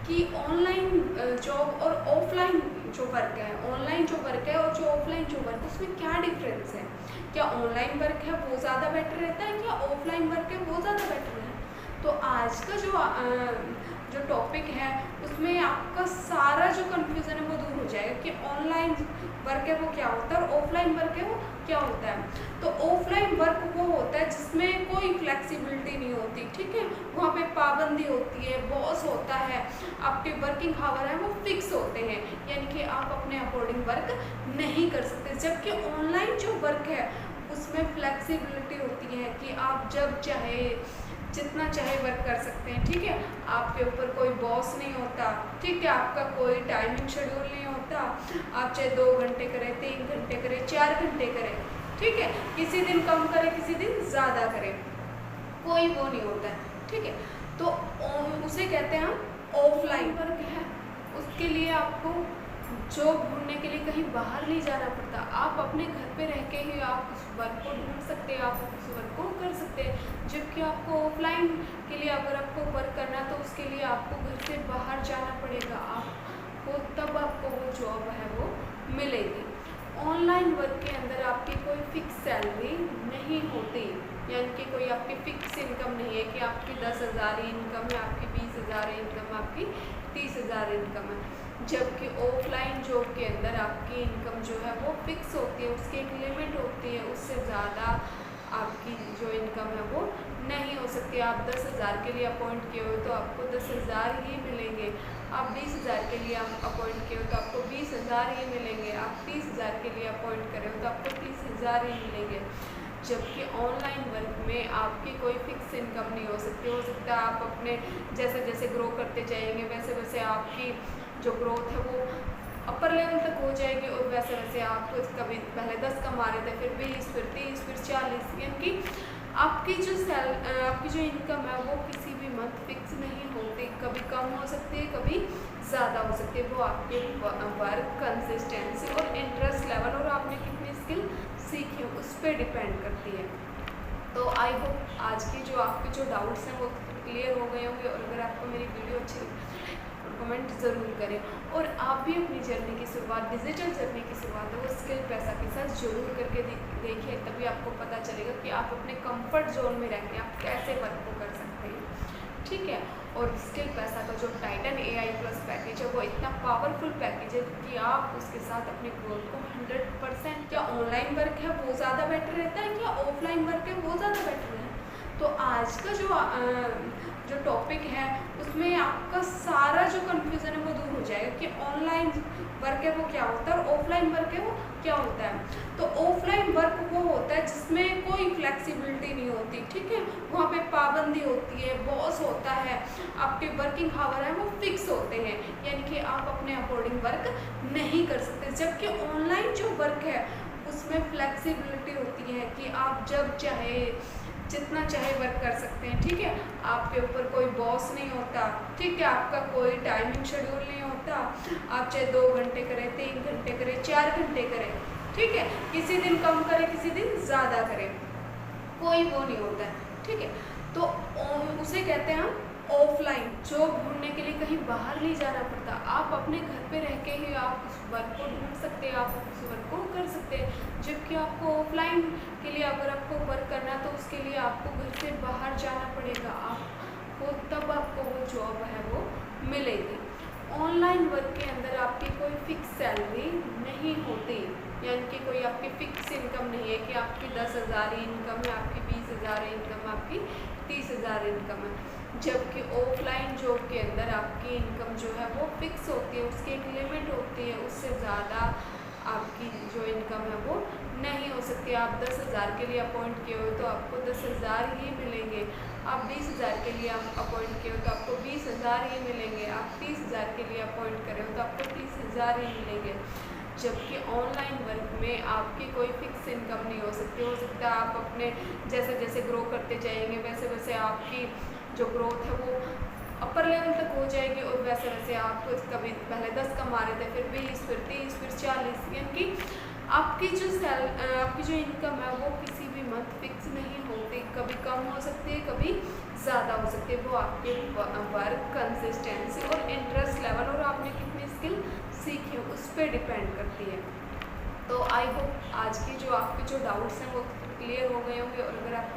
कि online job और offline जो वर्क है, ऑनलाइन जो वर्क है और जो ऑफलाइन जो वर्क है उसमें क्या डिफरेंस है। क्या ऑनलाइन वर्क है वो ज़्यादा बेटर रहता है, क्या ऑफलाइन वर्क है वो ज़्यादा बेटर है। तो आज का जो टॉपिक है उसमें आपका सारा जो कन्फ्यूज़न है वो दूर हो जाएगा कि ऑनलाइन वर्क है वो क्या होता है और ऑफलाइन वर्क है वो क्या होता है। तो ऑफलाइन वर्क वो होता है जिसमें कोई फ्लेक्सिबिलिटी नहीं होती, ठीक है। वहाँ पे पाबंदी होती है, बॉस होता है, आपके वर्किंग आवर है वो फिक्स होते हैं, यानी कि आप अपने अकॉर्डिंग वर्क नहीं कर सकते। जबकि ऑनलाइन जो वर्क है उसमें फ्लेक्सिबिलिटी होती है कि आप जब चाहे जितना चाहे वर्क कर सकते हैं, ठीक है। आपके ऊपर कोई बॉस नहीं होता, ठीक है। आपका कोई टाइमिंग शेड्यूल नहीं होता, आप चाहे 2 घंटे करें, 3 घंटे करें, 4 घंटे करें, ठीक है। किसी दिन कम करें, किसी दिन ज़्यादा करें, कोई वो नहीं होता है, ठीक है। तो उसे कहते हैं हम ऑफलाइन वर्क है। उसके लिए आपको जॉब ढूंढने के लिए कहीं बाहर नहीं जाना पड़ता, आप अपने घर पे रह के ही आप उस वर्क को ढूंढ सकते हैं, आप उस वर्क को कर सकते हैं। जबकि आपको ऑफलाइन के लिए अगर आपको वर्क करना है तो उसके लिए आपको घर से बाहर जाना पड़ेगा, आपको तब आपको वो जॉब है वो मिलेगी। ऑनलाइन वर्क के अंदर आपकी कोई फिक्स सैलरी नहीं होती, यानी कि कोई आपकी फिक्स इनकम नहीं है कि आपकी 10,000 इनकम है, आपकी 20,000 इनकम, आपकी 30,000 इनकम है। जबकि ऑफलाइन जॉब के अंदर आपकी इनकम जो है वो फिक्स होती है, उसकी एक लिमिट होती है, उससे ज़्यादा आपकी जो इनकम है वो नहीं हो सकती। आप 10,000 के लिए अपॉइंट किए हो तो आपको 10,000 ही मिलेंगे, आप 20,000 के लिए आप अपॉइंट किए हो तो आपको 20,000 ही मिलेंगे, आप 30,000 के लिए अपॉइंट करे हो तो आपको 30,000 ही मिलेंगे। जबकि ऑनलाइन वर्क में आपकी कोई फिक्स इनकम नहीं हो सकती। हो सकता है आप अपने जैसे जैसे ग्रो करते जाएंगे वैसे वैसे आपकी जो ग्रोथ है वो अपर लेवल तक हो जाएगी, और वैसे वैसे आप कभी पहले 10 कमा रहे थे, फिर 20, फिर 30, फिर 40, यानी कि आपकी जो इनकम है वो किसी भी मंथ फिक्स नहीं होती, कभी कम हो सकती है, कभी ज़्यादा हो सकती है। वो आपके वर्क कंसिस्टेंसी और इंटरेस्ट लेवल और आपने कितनी स्किल सीखी है उस पर डिपेंड करती है। तो आई होप आज की जो आपके जो डाउट्स हैं वो क्लियर हो गए होंगे, और अगर आपको मेरी वीडियो अच्छी लगी कमेंट ज़रूर करें, और आप भी अपनी जर्नी की शुरुआत, डिजिटल जर्नी की शुरुआत है वो स्किल पैसा के साथ जरूर करके देखिए, तभी आपको पता चलेगा कि आप अपने कंफर्ट जोन में रह के आप कैसे वर्क को कर सकते हैं, ठीक है। और स्किल पैसा का जो टाइटन AI प्लस पैकेज है वो इतना पावरफुल पैकेज है कि आप उसके साथ अपने ग्रोथ को 100%, क्या ऑनलाइन वर्क है वो ज़्यादा बेटर रहता है, क्या ऑफलाइन वर्क है वो ज़्यादा बेटर है। तो आज का जो टॉपिक है उसमें आपका सारा जो कन्फ्यूज़न है वो दूर हो जाएगा कि ऑनलाइन वर्क है वो क्या होता है और ऑफलाइन वर्क है वो क्या होता है। तो ऑफलाइन वर्क वो होता है जिसमें कोई फ्लेक्सिबिलिटी नहीं होती, ठीक है। वहाँ पे पाबंदी होती है, बॉस होता है, आपके वर्किंग आवर है वो फिक्स होते हैं, यानी कि आप अपने अकॉर्डिंग वर्क नहीं कर सकते। जबकि ऑनलाइन जो वर्क है उसमें फ्लेक्सिबिलिटी होती है कि आप जब चाहे जितना चाहे वर्क कर सकते हैं, ठीक है। आपके ऊपर कोई बॉस नहीं होता, ठीक है। आपका कोई टाइमिंग शेड्यूल नहीं होता, आप चाहे 2 घंटे करें, 3 घंटे करें, 4 घंटे करें, ठीक है। किसी दिन कम करें, किसी दिन ज़्यादा करें, कोई वो नहीं होता है, ठीक है। तो उसे कहते हैं हम ऑफलाइन। जॉब ढूंढने के लिए कहीं बाहर नहीं जाना पड़ता, आप अपने घर पे रह के ही आप उस वर्क को ढूंढ सकते हैं, आप उस वर्क को कर सकते हैं। जबकि आपको ऑफलाइन के लिए अगर आपको वर्क करना है तो उसके लिए आपको घर से बाहर जाना पड़ेगा, आपको तब आपको वो जॉब है वो मिलेगी। ऑनलाइन वर्क के अंदर आपकी कोई फिक्स सैलरी नहीं होती, यानी कि कोई आपकी फिक्स इनकम नहीं है कि आपकी 10,000 इनकम है, आपकी 20,000 इनकम, आपकी 30,000 इनकम है। जबकि ऑफलाइन जॉब के अंदर आपकी इनकम जो है वो फिक्स होती है, उसकी एक लिमिट होती है, उससे ज़्यादा आपकी जो इनकम है वो नहीं हो सकती। आप 10,000 के लिए अपॉइंट किए हो तो आपको 10,000 ही मिलेंगे, आप 20,000 के लिए आप अपॉइंट किए हो तो आपको 20,000 ही मिलेंगे, आप 30,000 के लिए अपॉइंट करे हो तो आपको 30,000 ही मिलेंगे। जबकि ऑनलाइन वर्क में आपकी कोई फिक्स इनकम नहीं हो सकती। हो सकता है आप अपने जैसे जैसे ग्रो करते जाएंगे वैसे वैसे आपकी जो ग्रोथ है वो अपर लेवल तक हो जाएगी, और वैसे वैसे आप कभी पहले 10 कमा रहे थे, फिर 20, फिर 30, फिर 40, यानी कि आपकी जो इनकम है वो किसी भी मंथ फिक्स नहीं होती, कभी कम हो सकती है, कभी ज़्यादा हो सकती है। वो आपके वर्क कंसिस्टेंसी और इंटरेस्ट पर डिपेंड करती है। तो आई होप आज की जो आपके जो डाउट्स हैं वो क्लियर हो गए होंगे, और अगर आपको